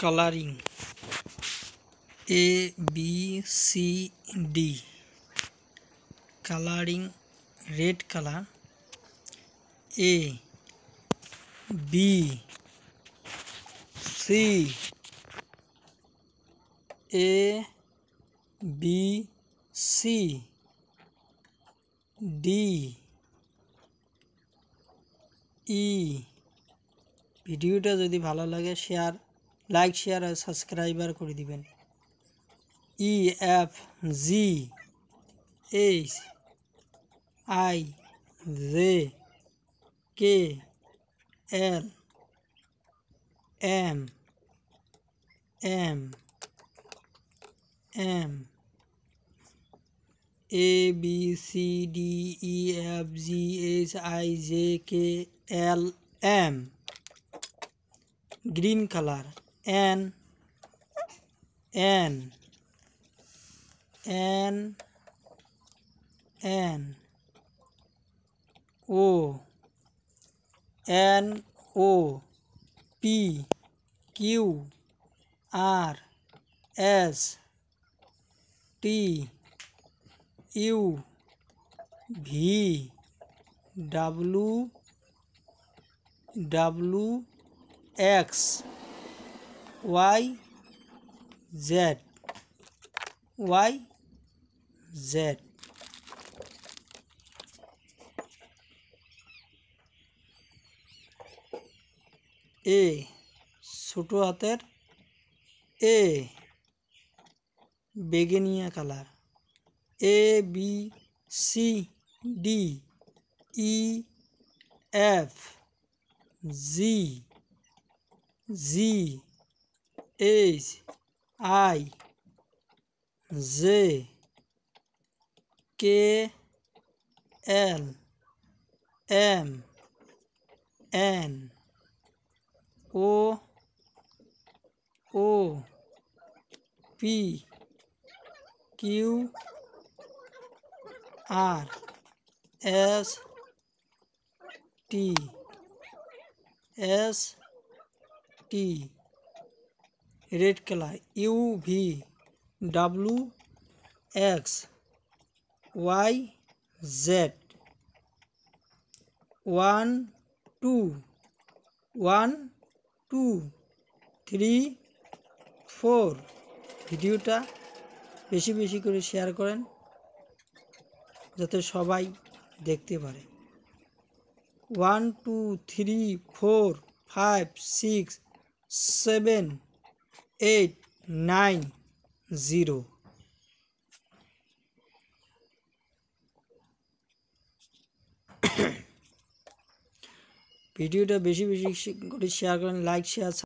coloring A B C D. Coloring red color A B C A B C D E। ভিডিওটা যদি ভালো লাগে like share আর subscriber করে দিবেন। E F G H I J K L M N A B C D E F G H I J K L M। green color N O P Q R S T U V W X Y Z। A ছোট হাতের A বেগুনিয়া colour A B C D E F G H I J K L M N O P Q R S T red color U V W X Y Z 1 2 1 2 3 4। ভিডিওটা বেশি বেশি করে share করেন যাতে সবাই দেখতে পারে। 1 2 3 4 5 6 7 8 9 0। ভিডিওটা বেশি বেশি করে শেয়ার করেন, লাইক শেয়ার